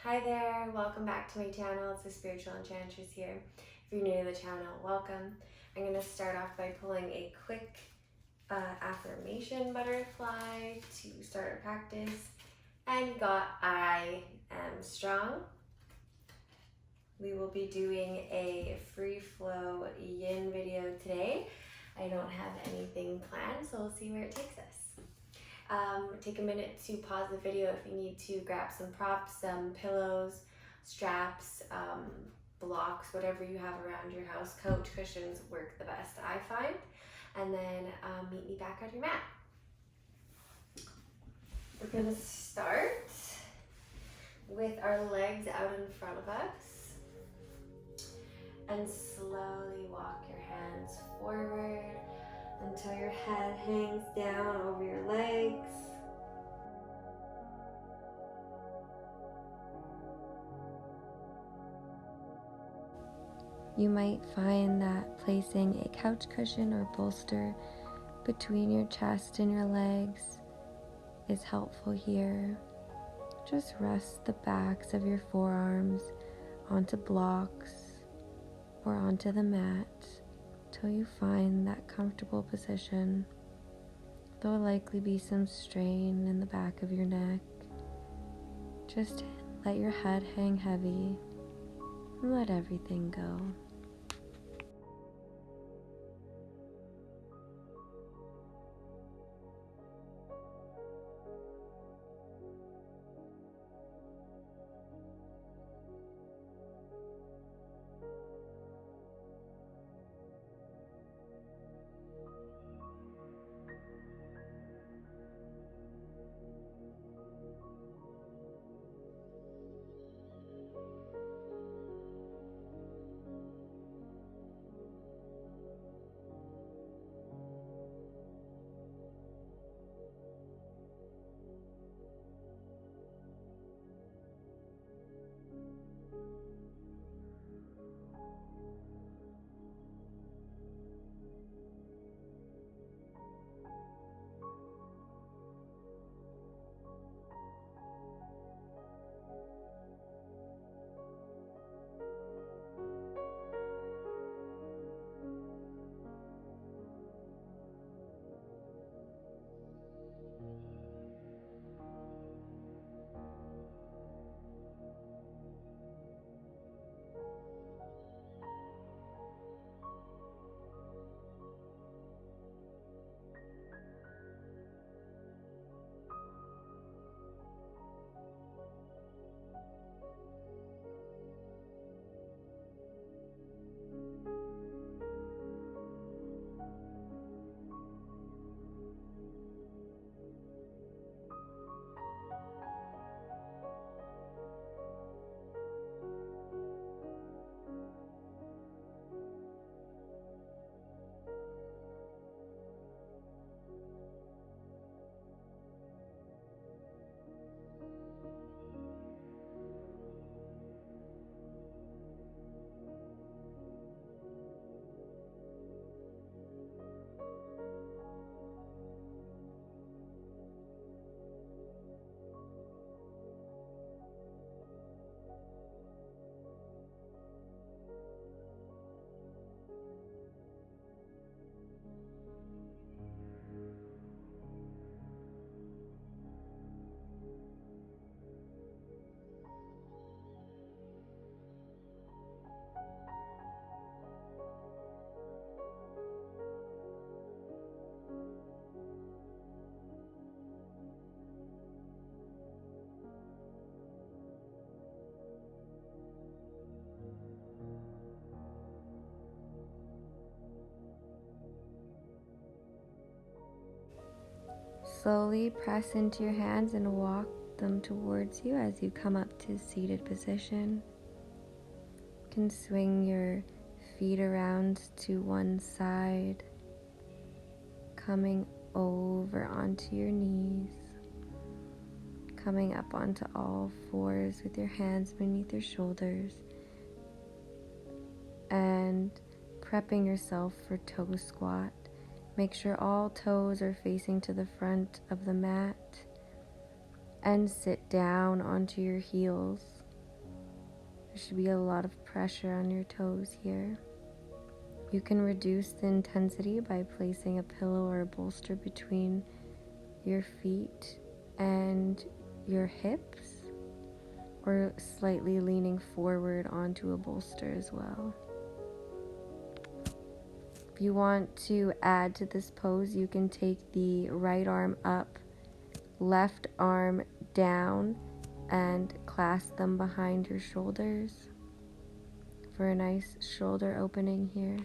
Hi there, welcome back to my channel. It's the Spiritual Enchantress here. If you're new to the channel, welcome. I'm going to start off by pulling a quick affirmation butterfly to start our practice. And we got I am strong. We will be doing a free flow yin video today. I don't have anything planned, so we'll see where it takes us. Take a minute to pause the video if you need to grab some props, some pillows, straps, blocks, whatever you have around your house. Couch cushions work the best, I find. And then meet me back on your mat. We're going to start with our legs out in front of us. And slowly walk your hands forward until your head hangs down over your legs. You might find that placing a couch cushion or bolster between your chest and your legs is helpful here. Just rest the backs of your forearms onto blocks or onto the mat till you find that comfortable position. There will likely be some strain in the back of your neck. Just let your head hang heavy and let everything go. Slowly press into your hands and walk them towards you as you come up to seated position. You can swing your feet around to one side, coming over onto your knees, coming up onto all fours with your hands beneath your shoulders, and prepping yourself for toe squat. Make sure all toes are facing to the front of the mat and sit down onto your heels. There should be a lot of pressure on your toes here. You can reduce the intensity by placing a pillow or a bolster between your feet and your hips, or slightly leaning forward onto a bolster as well. If you want to add to this pose, you can take the right arm up, left arm down, and clasp them behind your shoulders for a nice shoulder opening here.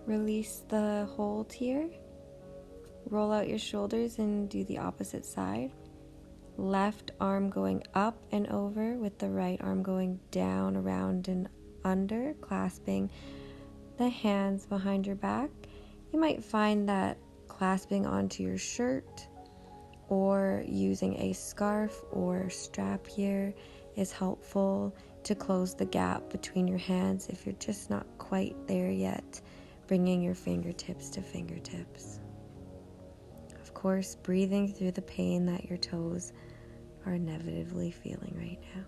Release the hold here. Roll out your shoulders and do the opposite side. Left arm going up and over with the right arm going down, around, and under, clasping the hands behind your back. You might find that clasping onto your shirt or using a scarf or strap here is helpful to close the gap between your hands if you're just not quite there yet, bringing your fingertips to fingertips. Of course, breathing through the pain that your toes are inevitably feeling right now.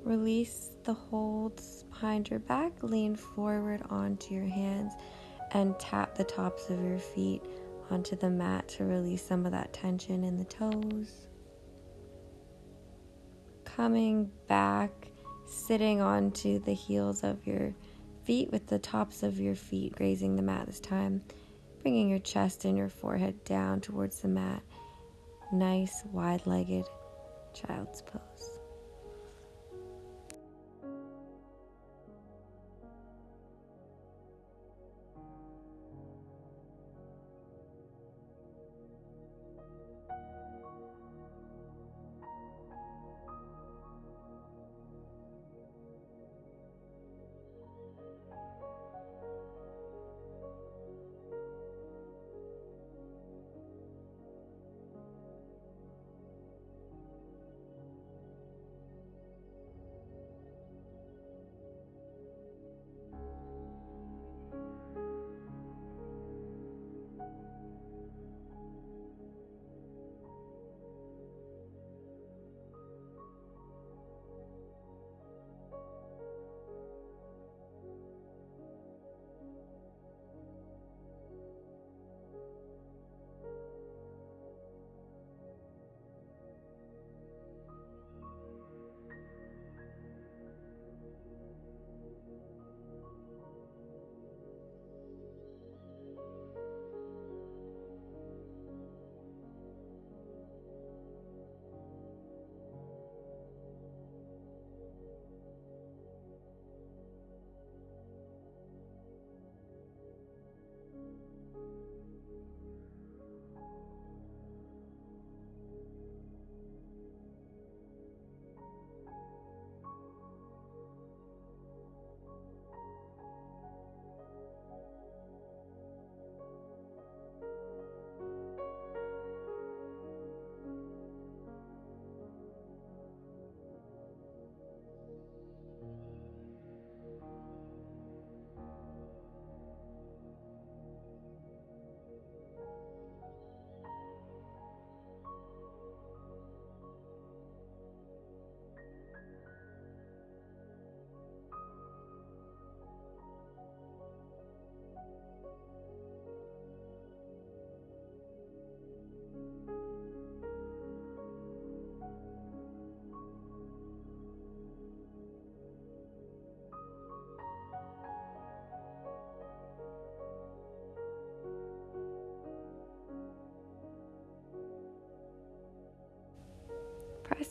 Release the holds behind your back, lean forward onto your hands, and tap the tops of your feet onto the mat to release some of that tension in the toes. Coming back, sitting onto the heels of your feet with the tops of your feet grazing the mat this time, bringing your chest and your forehead down towards the mat. Nice wide-legged child's pose.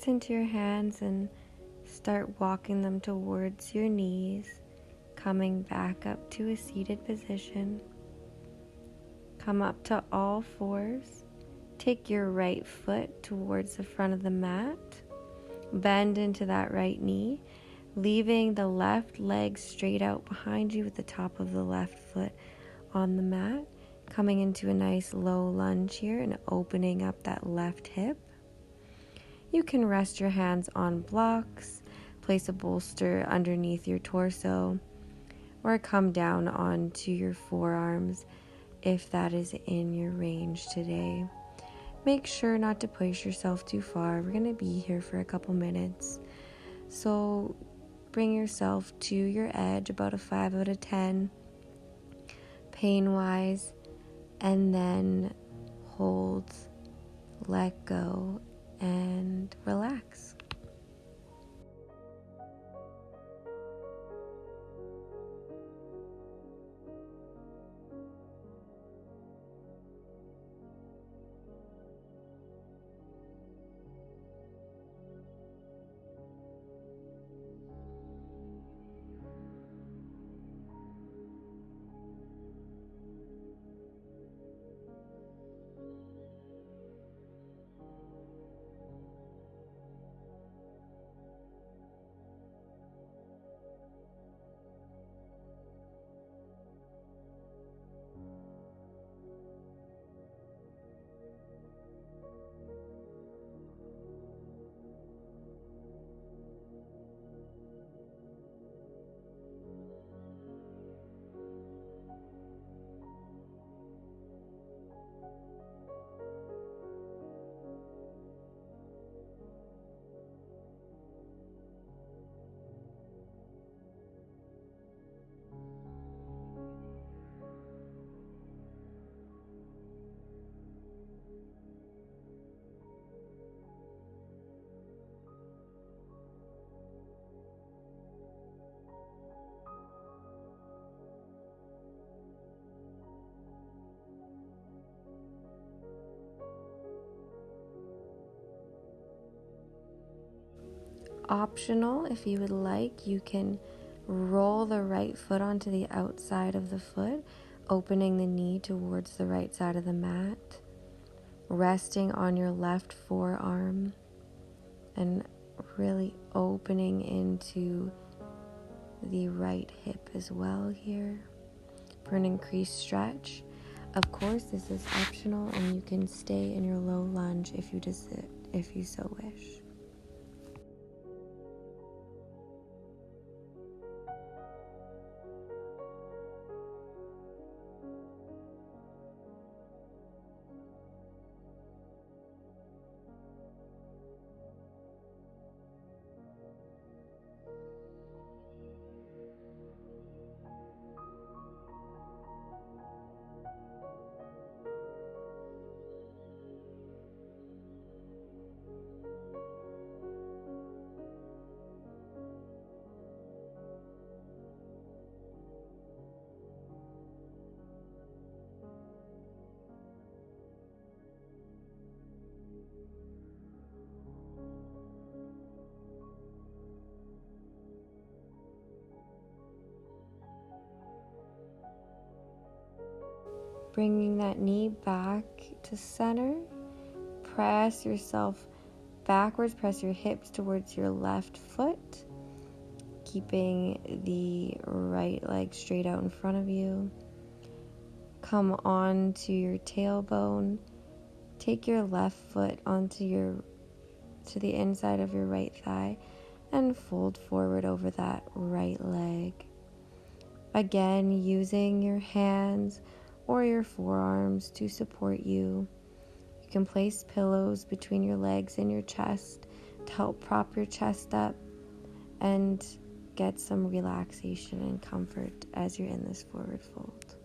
into your hands and start walking them towards your knees, coming back up to a seated position. Come up to all fours. Take your right foot towards the front of the mat. Bend into that right knee, leaving the left leg straight out behind you with the top of the left foot on the mat. Coming into a nice low lunge here and opening up that left hip. You can rest your hands on blocks, place a bolster underneath your torso, or come down onto your forearms if that is in your range today. Make sure not to push yourself too far. We're going to be here for a couple minutes. So bring yourself to your edge, about a 5 out of 10, pain-wise, and then hold, let go, and relax. Optional, if you would like, you can roll the right foot onto the outside of the foot, opening the knee towards the right side of the mat, resting on your left forearm, and really opening into the right hip as well here for an increased stretch. Of course, this is optional, and you can stay in your low lunge if you so wish. Bringing that knee back to center. Press yourself backwards. Press your hips towards your left foot. Keeping the right leg straight out in front of you. Come on to your tailbone. Take your left foot to the inside of your right thigh and fold forward over that right leg. Again, using your hands or your forearms to support you. You can place pillows between your legs and your chest to help prop your chest up and get some relaxation and comfort as you're in this forward fold.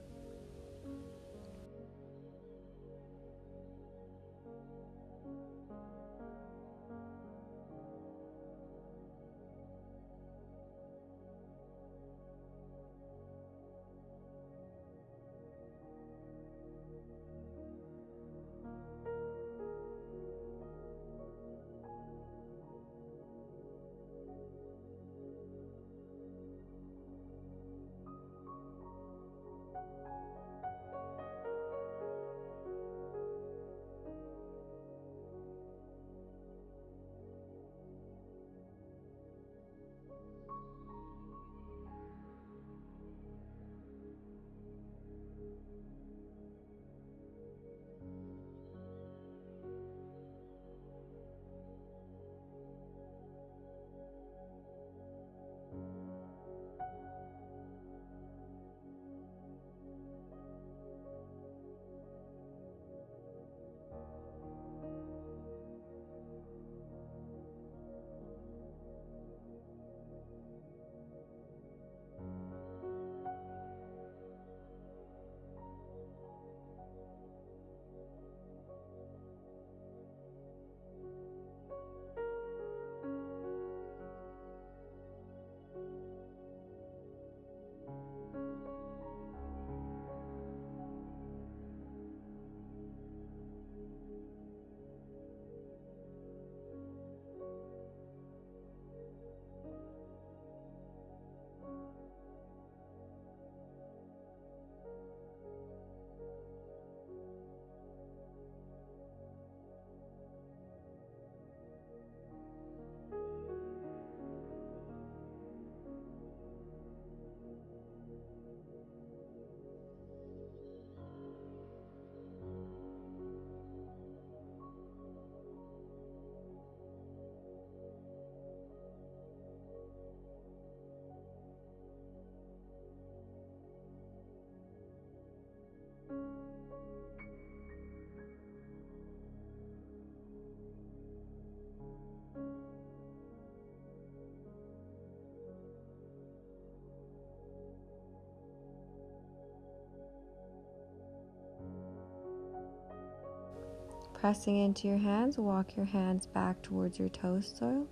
pressing into your hands, walk your hands back towards your torso.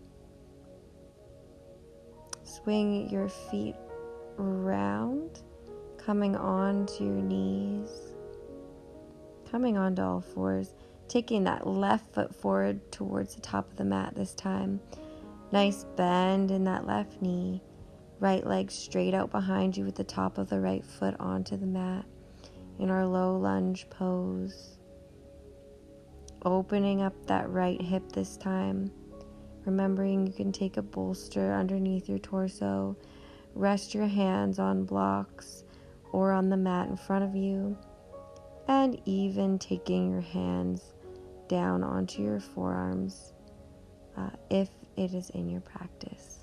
Swing your feet round, coming onto your knees, coming onto all fours, taking that left foot forward towards the top of the mat this time. Nice bend in that left knee. Right leg straight out behind you with the top of the right foot onto the mat in our low lunge pose. Opening up that right hip this time. Remembering you can take a bolster underneath your torso. Rest your hands on blocks or on the mat in front of you. And even taking your hands down onto your forearms if it is in your practice.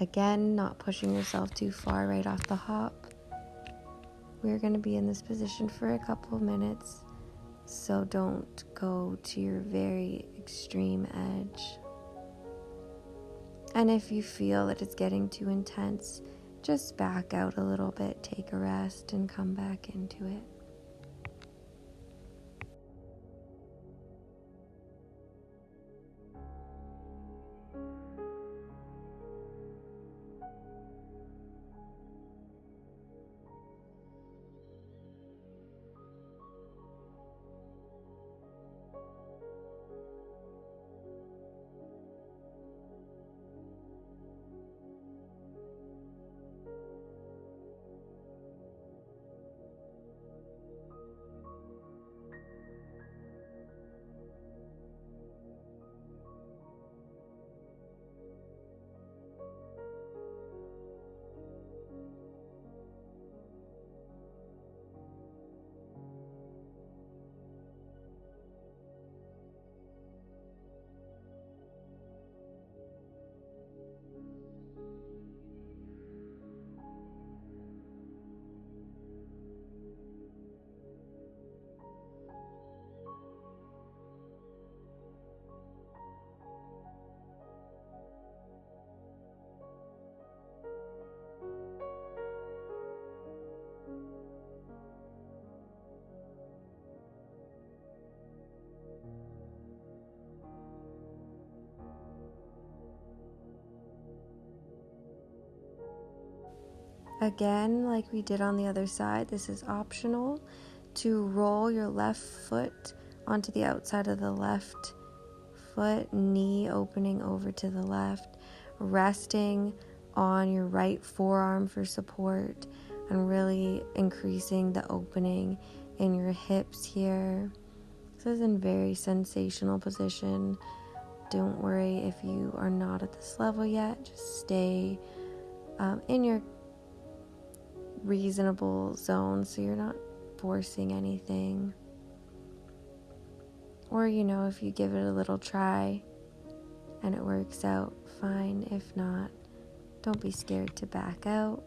Again, not pushing yourself too far right off the hop. We're going to be in this position for a couple of minutes, so don't go to your very extreme edge. And if you feel that it's getting too intense, just back out a little bit, take a rest, and come back into it. Again, like we did on the other side, this is optional to roll your left foot onto the outside of the left foot, knee opening over to the left, resting on your right forearm for support and really increasing the opening in your hips here. This is in very sensational position. Don't worry if you are not at this level yet. Just stay in your reasonable zone so you're not forcing anything. Or, if you give it a little try and it works out, fine. If not, don't be scared to back out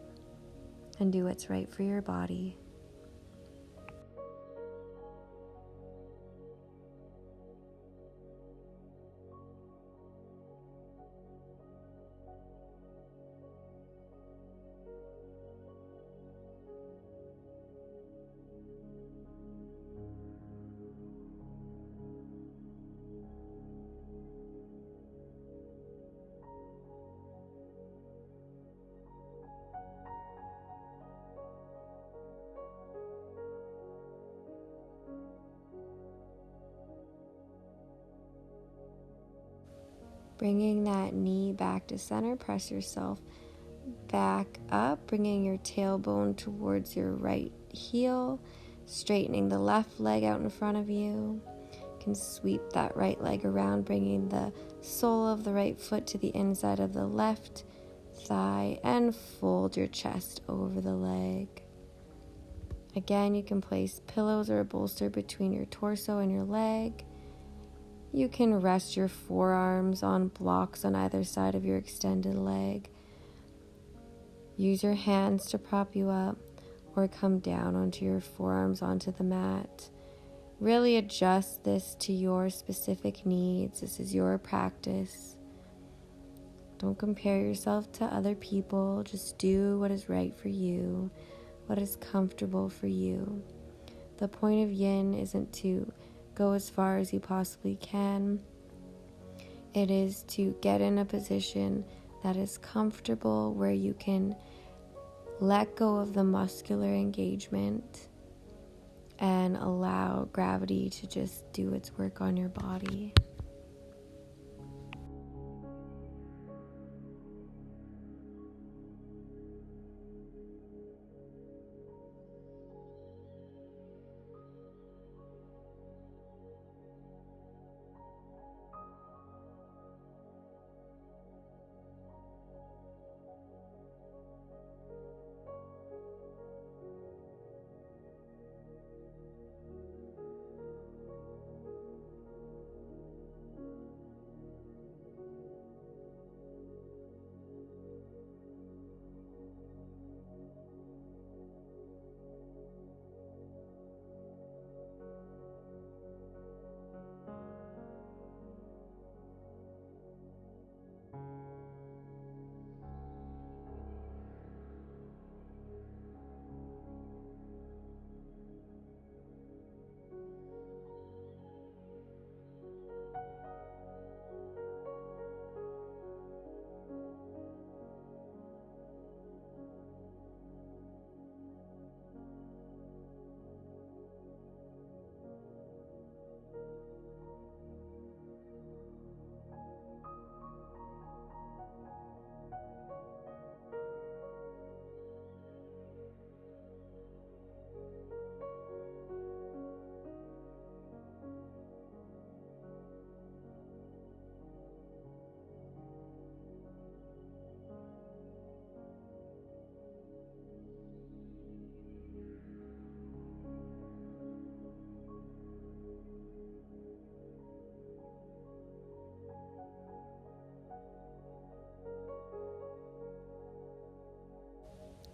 and do what's right for your body. Bringing that knee back to center, press yourself back up, bringing your tailbone towards your right heel, straightening the left leg out in front of you. You can sweep that right leg around, bringing the sole of the right foot to the inside of the left thigh, and fold your chest over the leg. Again, you can place pillows or a bolster between your torso and your leg. You can rest your forearms on blocks on either side of your extended leg. Use your hands to prop you up or come down onto your forearms onto the mat. Really adjust this to your specific needs. This is your practice. Don't compare yourself to other people. Just do what is right for you, what is comfortable for you. The point of yin isn't to go as far as you possibly can. It is to get in a position that is comfortable, where you can let go of the muscular engagement and allow gravity to just do its work on your body.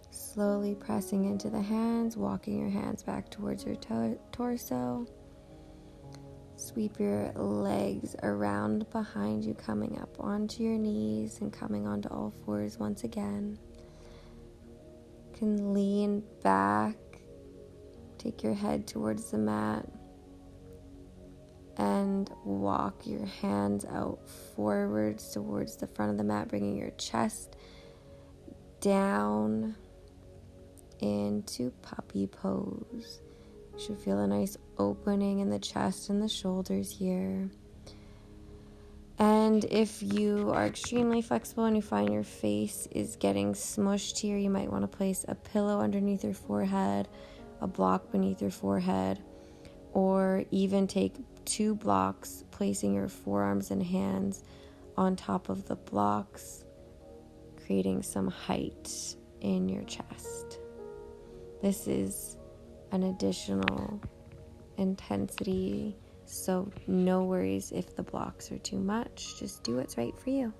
Slowly pressing into the hands, walking your hands back towards your torso. Sweep your legs around behind you, coming up onto your knees and coming onto all fours once again. You can lean back, take your head towards the mat, and walk your hands out forwards towards the front of the mat, bringing your chest down into puppy pose. You should feel a nice opening in the chest and the shoulders here. And if you are extremely flexible and you find your face is getting smushed here, you might want to place a pillow underneath your forehead, a block beneath your forehead, or even take 2 blocks, placing your forearms and hands on top of the blocks, creating some height in your chest. This is an additional intensity, so no worries if the blocks are too much. Just do what's right for you.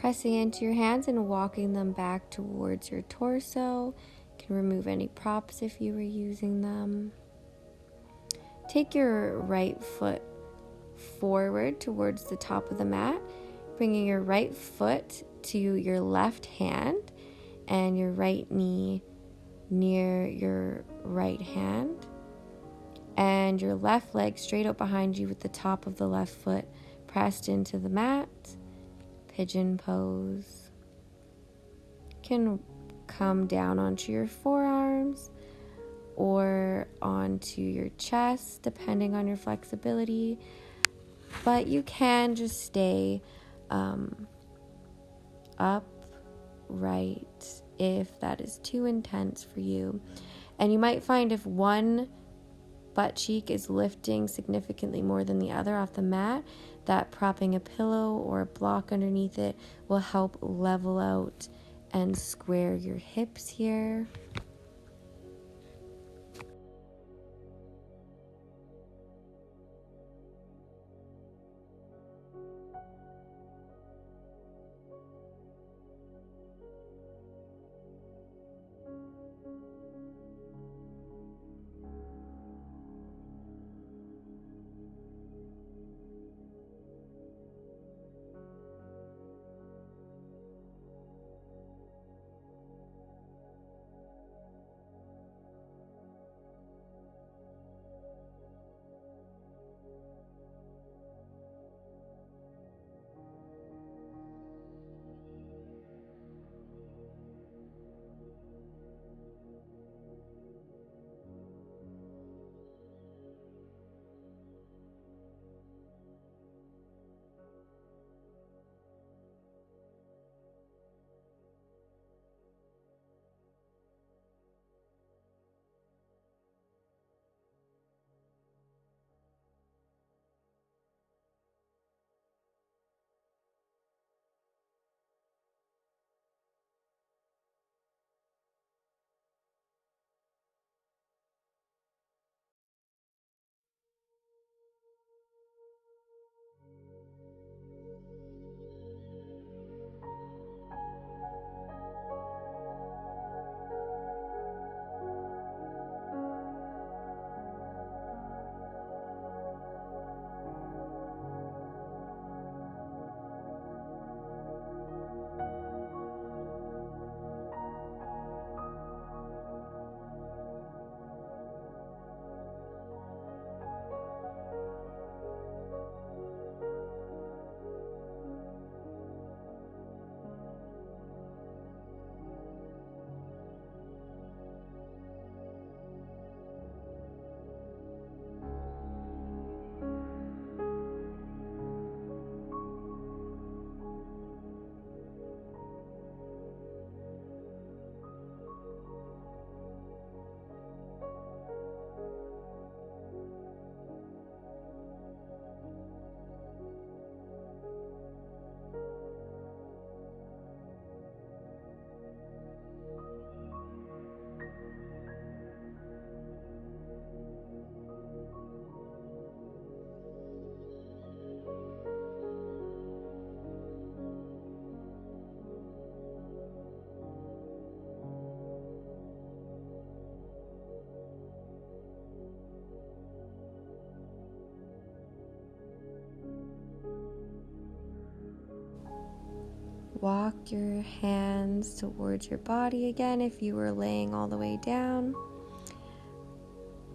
Pressing into your hands and walking them back towards your torso. You can remove any props if you were using them. Take your right foot forward towards the top of the mat, bringing your right foot to your left hand and your right knee near your right hand, and your left leg straight out behind you with the top of the left foot pressed into the mat. Pigeon pose. You can come down onto your forearms or onto your chest, depending on your flexibility. But you can just stay upright if that is too intense for you. And you might find if one butt cheek is lifting significantly more than the other off the mat, that propping a pillow or a block underneath it will help level out and square your hips here. Walk your hands towards your body again if you were laying all the way down.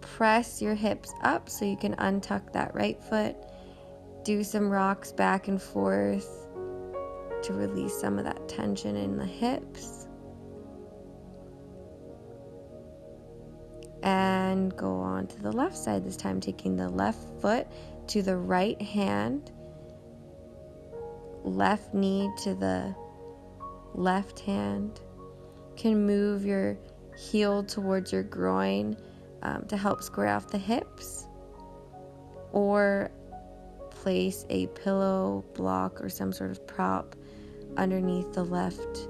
Press your hips up so you can untuck that right foot. Do some rocks back and forth to release some of that tension in the hips. And go on to the left side this time, taking the left foot to the right hand, left knee to the left hand. You can move your heel towards your groin to help square off the hips, or place a pillow, block, or some sort of prop underneath the left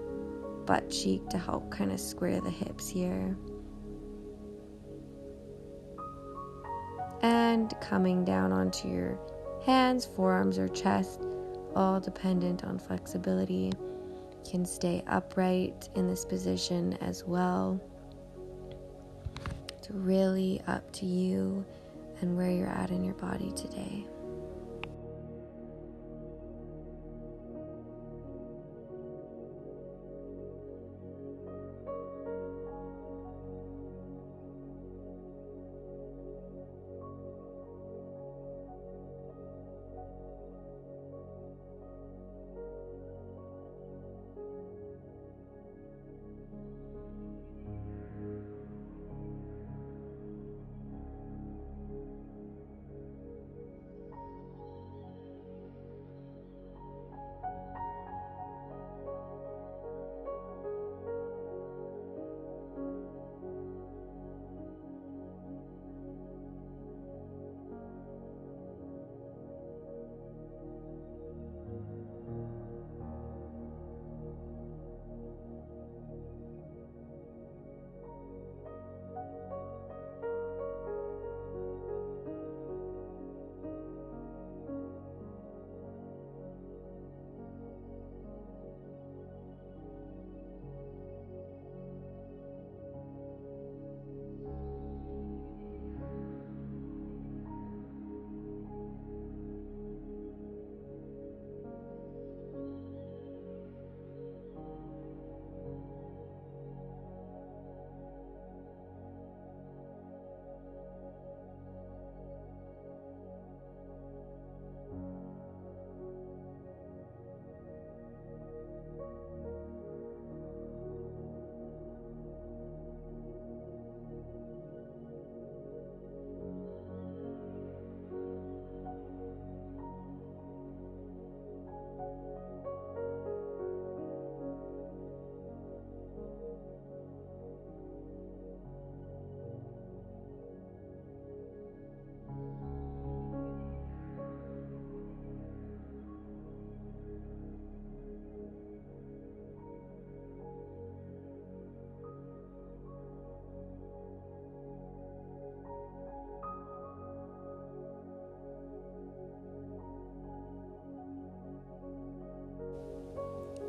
butt cheek to help kind of square the hips here. And coming down onto your hands, forearms, or chest, all dependent on flexibility. You can stay upright in this position as well. It's really up to you and where you're at in your body today.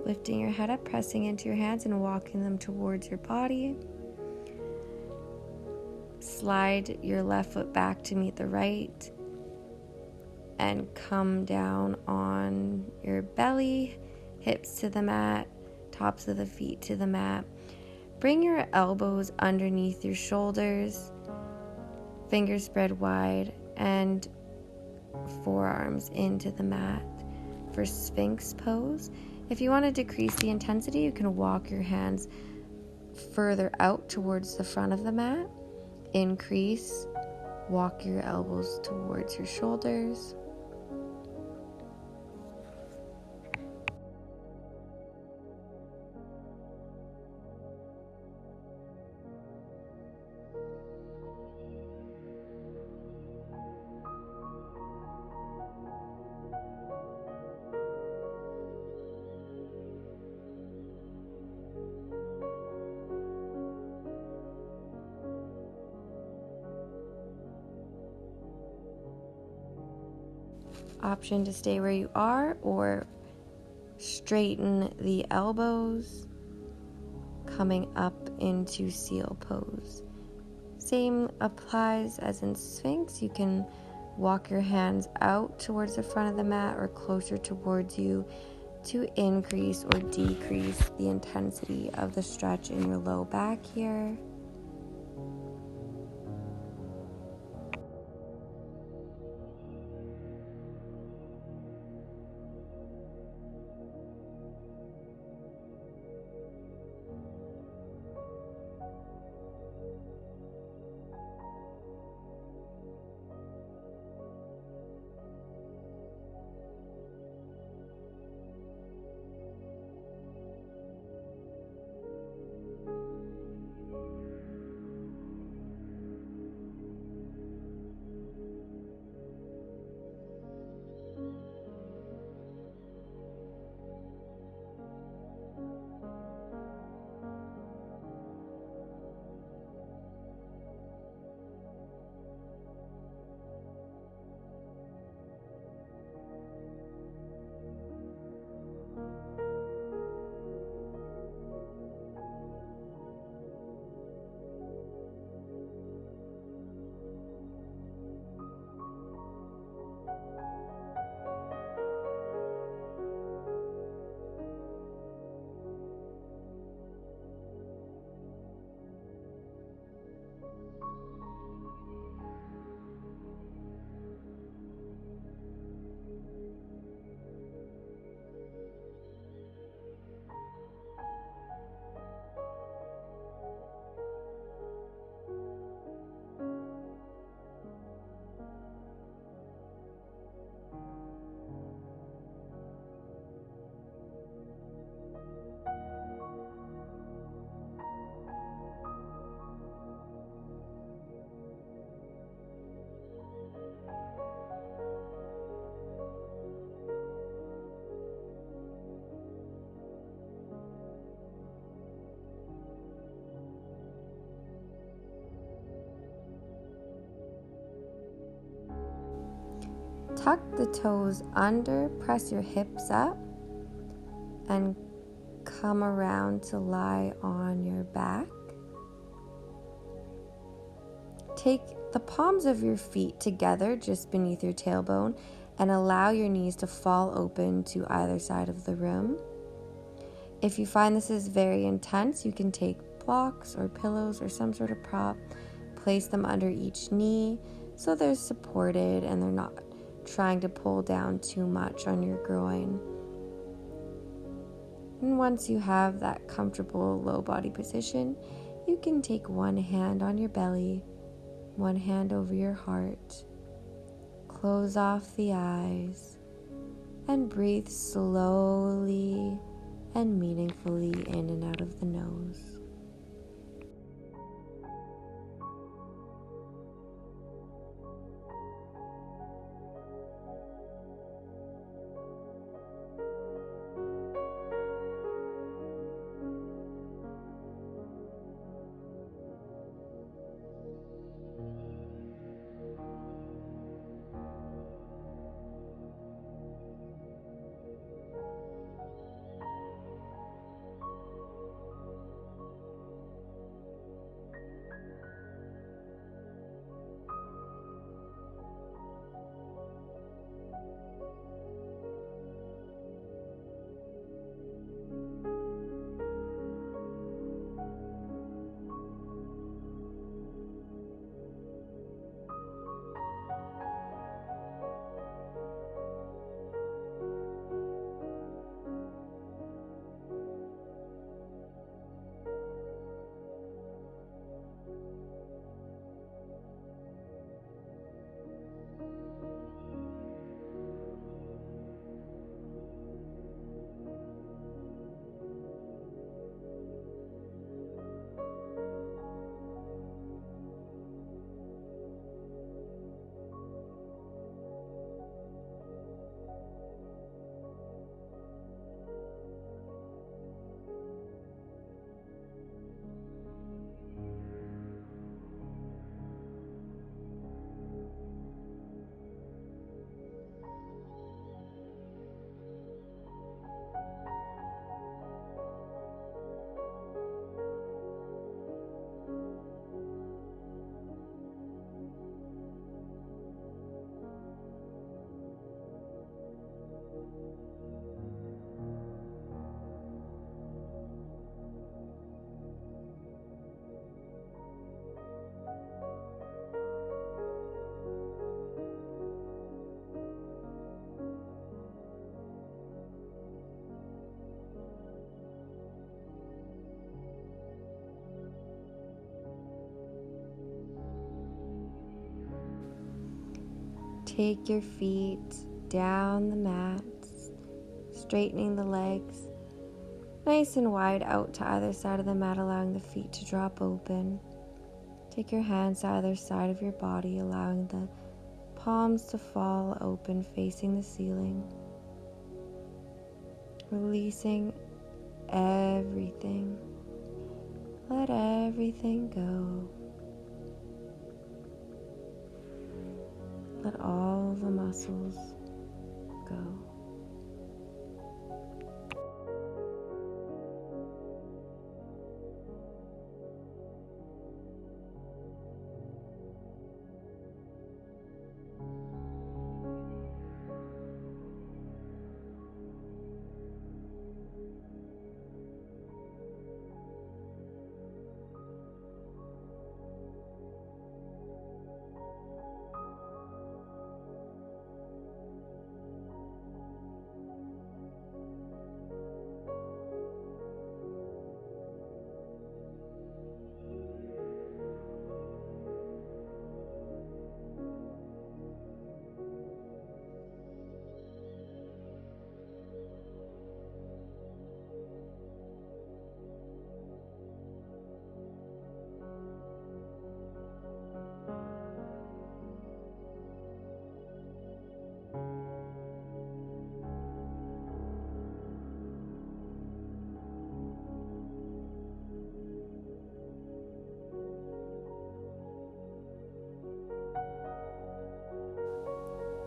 Lifting your head up, pressing into your hands and walking them towards your body. Slide your left foot back to meet the right and come down on your belly, hips to the mat, tops of the feet to the mat. Bring your elbows underneath your shoulders, fingers spread wide, and forearms into the mat for Sphinx pose. If you want to decrease the intensity, you can walk your hands further out towards the front of the mat. Increase, walk your elbows towards your shoulders. Option to stay where you are or straighten the elbows, coming up into seal pose. Same applies as in Sphinx. You can walk your hands out towards the front of the mat or closer towards you to increase or decrease the intensity of the stretch in your low back here. Tuck the toes under, press your hips up, and come around to lie on your back. Take the palms of your feet together just beneath your tailbone and allow your knees to fall open to either side of the room. If you find this is very intense, you can take blocks or pillows or some sort of prop, place them under each knee so they're supported and they're not trying to pull down too much on your groin. And once you have that comfortable low body position, you can take one hand on your belly, one hand over your heart, close off the eyes, and breathe slowly and meaningfully in and out of the nose. Take your feet down the mat, straightening the legs nice and wide out to either side of the mat, allowing the feet to drop open. Take your hands to either side of your body, allowing the palms to fall open, facing the ceiling. Releasing everything. Let everything go. Let all the muscles go.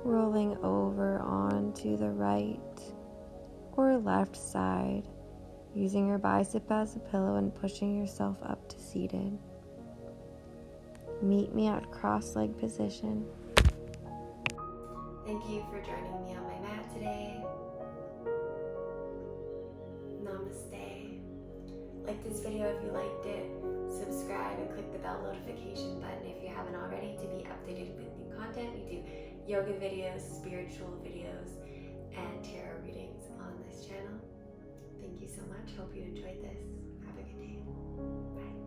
rolling over onto the right or left side, using your bicep as a pillow and pushing yourself up to seated. Meet me at cross-leg position. Thank you for joining me on my mat today. Namaste. Like this video if you liked it, subscribe and click the bell notification button if you haven't already to be updated with new content. We do yoga videos, spiritual videos, and tarot readings on this channel. Thank you so much. Hope you enjoyed this. Have a good day. Bye.